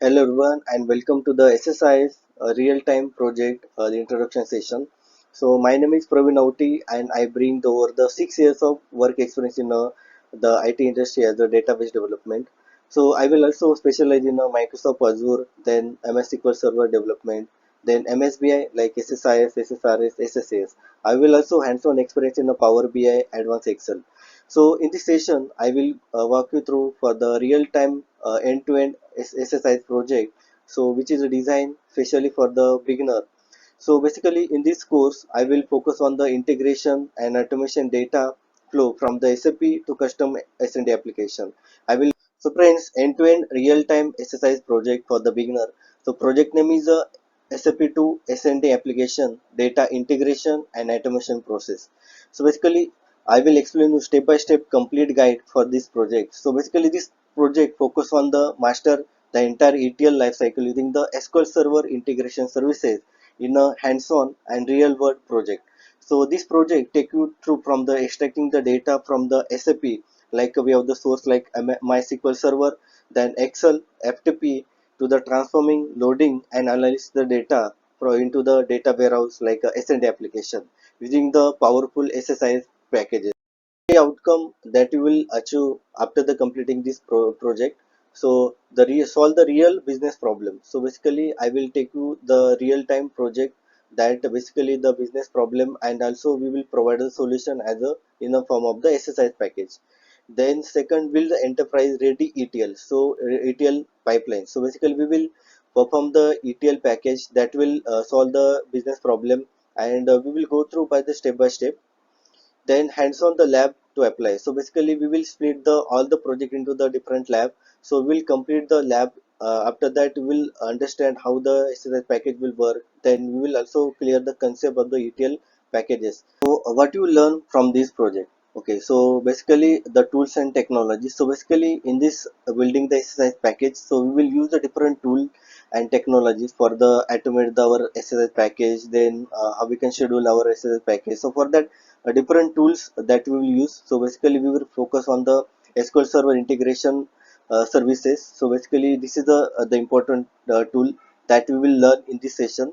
Hello everyone and welcome to the SSIS real-time project, the introduction session. So my name is Praveen Auti and I bring over the 6 years of work experience in the IT industry as a database development. So I will also specialize in Microsoft Azure, then MS SQL Server development, then MSBI like SSIS, SSRS, SSAS. I will also hands-on experience in Power BI, Advanced Excel. So in this session, I will walk you through for the real-time end-to-end SSIS project. So which is a design especially for the beginner. So basically in this course, I will focus on the integration and automation data flow from the SAP to custom S&D application. I will so friends end-to-end real-time SSIS project for the beginner. So project name is a SAP to S&D application data integration and automation process. So basically I will explain you step by step complete guide for this project. So basically this project focus on the master the entire ETL lifecycle using the SQL Server Integration Services in a hands-on and real-world project. So this project take you through from the extracting the data from the SAP, like we have the source like MySQL Server, then Excel, FTP, to the transforming, loading, and analyze the data into the data warehouse like a S&D application using the powerful SSIS packages. The outcome that you will achieve after the completing this project. So the solve the real business problem. So basically I will take you the real time project that basically the business problem, and also we will provide a solution as a in the form of the SSIS package. Then second, build the enterprise ready ETL. So ETL pipeline. So basically we will perform the ETL package that will solve the business problem, and we will go through by the step by step. Then hands on the lab to apply. So basically we will split the all the project into the different lab. So we'll complete the lab. After that we will understand how the SSIS package will work. Then we will also clear the concept of the ETL packages. So what you learn from this project? Okay, so basically the tools and technology. So basically in this building the SSIS package, so we will use the different tool and technologies for the automate our SSIS package. Then how we can schedule our SSIS package. So for that different tools that we will use. So basically we will focus on the SQL Server Integration Services. So basically this is the important tool that we will learn in this session.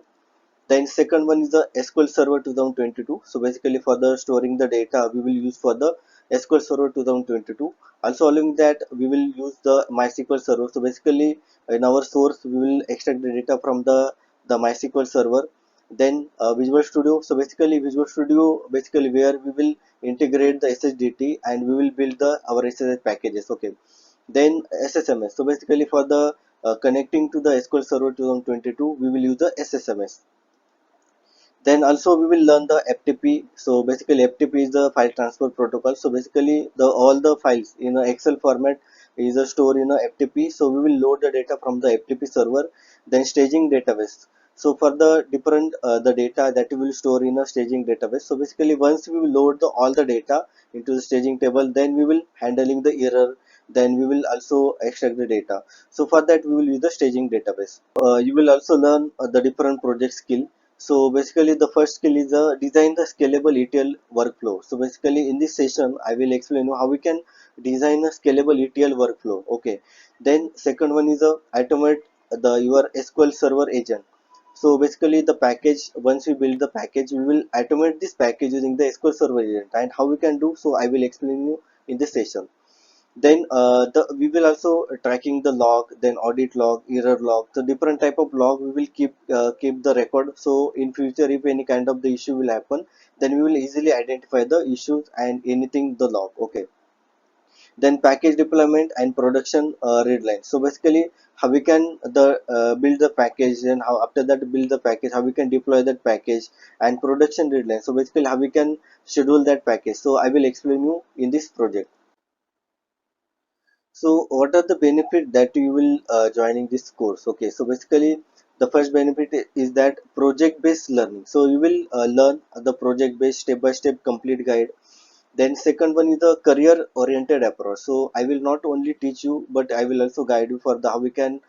Then second one is the SQL Server 2022. So basically for the storing the data we will use for the SQL Server 2022. Also along that we will use the MySQL Server. So basically in our source we will extract the data from the MySQL Server. Then Visual Studio. So basically Visual Studio basically where we will integrate the SSDT and we will build the our SSH packages. Okay. Then SSMS. So basically for the connecting to the SQL Server 2022 we will use the SSMS. Then also we will learn the FTP. So basically FTP is the file transfer protocol. So basically the all the files in a Excel format is a store in a FTP. So we will load the data from the FTP server. Then staging database. So for the different the data that we will store in a staging database. So basically once we will load the all the data into the staging table, then we will handling the error. Then we will also extract the data. So for that we will use the staging database. You will also learn the different project skill. So basically the first skill is design the scalable ETL workflow. So basically in this session I will explain you how we can design a scalable ETL workflow. Okay. Then second one is automate the your SQL Server Agent. So basically the package, once we build the package we will automate this package using the SQL Server Agent, and how we can do so I will explain you in this session. Then we will also tracking the log, then audit log, error log, the different type of log we will keep the record. So in future if any kind of the issue will happen, then we will easily identify the issues and anything the log. Okay. Then package deployment and production read line. So basically how we can the build the package, and how after that build the package, how we can deploy that package, and production read line. So basically how we can schedule that package. So I will explain you in this project. So what are the benefit that you will joining this course? Okay, so basically the first benefit is that project based learning. So you will learn the project based step by step complete guide. Then second one is the career oriented approach. So I will not only teach you, but I will also guide you for the how we can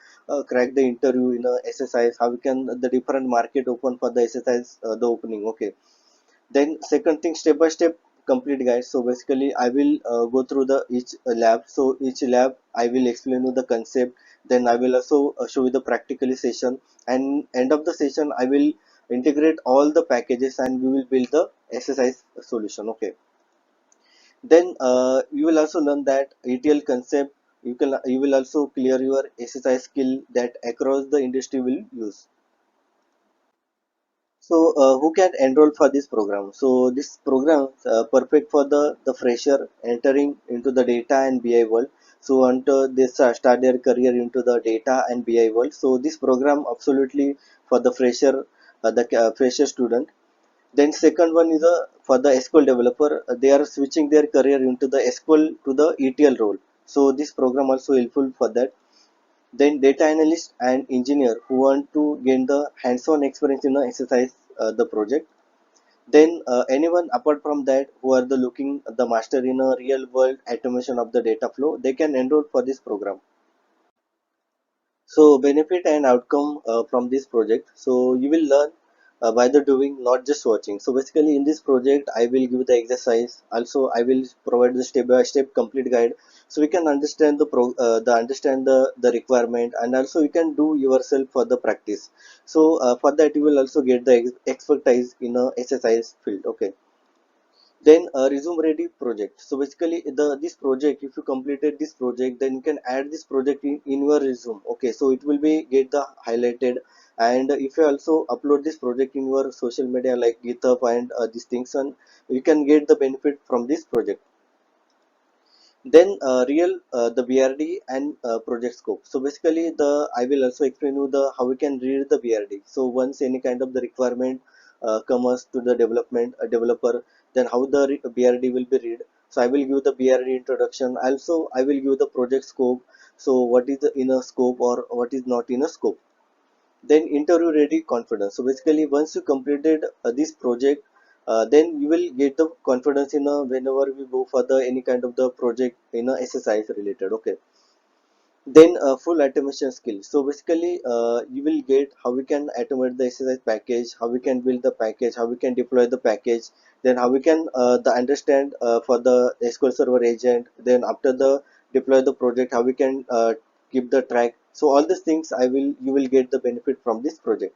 crack the interview in a SSIS, how we can the different market open for the SSIS the opening. Okay. Then second thing, step by step complete guide. So basically I will go through the each lab. So each lab I will explain you the concept, Then I will also show you the practically session, and end of the session I will integrate all the packages and we will build the SSIS solution. Okay. Then you will also learn that ETL concept. You will also clear your SSI skill that across the industry will use. So who can enroll for this program? So this program perfect for the fresher entering into the data and BI world. So until they start their career into the data and BI world. So this program absolutely for the fresher, fresher student. Then second one is for the SQL developer. They are switching their career into the SQL to the ETL role. So this program also helpful for that. Then data analyst and engineer who want to gain the hands-on experience in the exercise the project. Then anyone apart from that who are the looking the master in a real world automation of the data flow, they can enroll for this program. So benefit and outcome from this project. So you will learn by the doing, not just watching. So basically, in this project, I will give the exercise. Also, I will provide the step-by-step complete guide, so we can understand the requirement, and also you can do yourself for the practice. So for that, you will also get the expertise in a exercise field. Okay. Then resume ready project. So basically this project, if you completed this project, then you can add this project in your resume. Okay, so it will be get the highlighted. And if you also upload this project in your social media like GitHub and these things, and you can get the benefit from this project. Then real the BRD and project scope. So basically the I will also explain you the how we can read the BRD. So once any kind of the requirement comes to the developer, then how the BRD will be read. So I will give the BRD introduction. Also I will give the project scope. So what is the inner scope or what is not in a scope. Then interview ready confidence. So basically once you completed this project, then you will get the confidence in whenever we go for the any kind of the project in a SSIS related. Okay. Then full automation skill. So basically you will get how we can automate the SSIS package, how we can build the package, how we can deploy the package, then how we can the understand for the SQL Server Agent, then after the deploy the project, how we can keep the track. So all these things you will get the benefit from this project.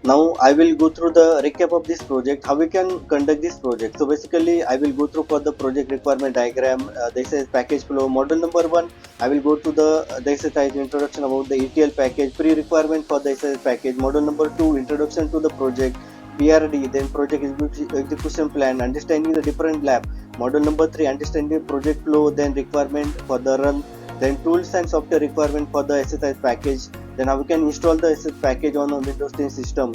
Now I will go through the recap of this project, how we can conduct this project. So basically I will go through for the project requirement diagram. This is package flow. Model number 1, I will go to the exercise introduction about the ETL package, pre-requirement for the exercise package. Model number 2, introduction to the project, BRD, then project execution plan, understanding the different lab. Model number 3, understanding project flow, then requirement for the run, then tools and software requirement for the exercise package, then how we can install the SS package on a Windows 10 system.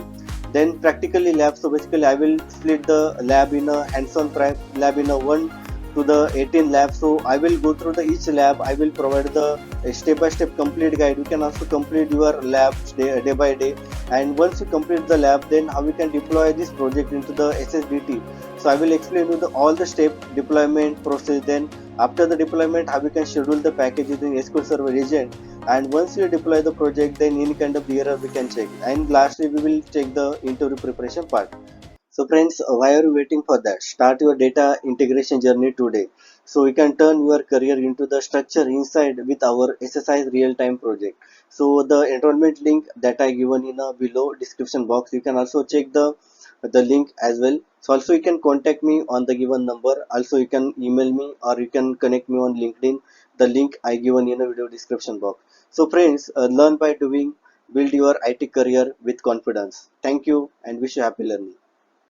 Then practically lab. So basically I will split the lab in a hands-on lab in a 1 to the 18 lab. So I will go through the each lab. I will provide the step-by-step complete guide. You can also complete your lab day by day. And once you complete the lab, then how we can deploy this project into the SSDT. So I will explain you all the step deployment process. Then after the deployment, how we can schedule the package using SQL Server Agent. And once you deploy the project, then any kind of error we can check. And lastly we will check the interview preparation part. So friends, why are you waiting for that? Start your data integration journey today. So you can turn your career into the structure inside with our SSI real-time project. So the enrollment link that I given in a below description box, you can also check the link as well. So also you can contact me on the given number. Also you can email me or you can connect me on LinkedIn. The link I given in the video description box. So friends, learn by doing, build your IT career with confidence. Thank you and wish you happy learning.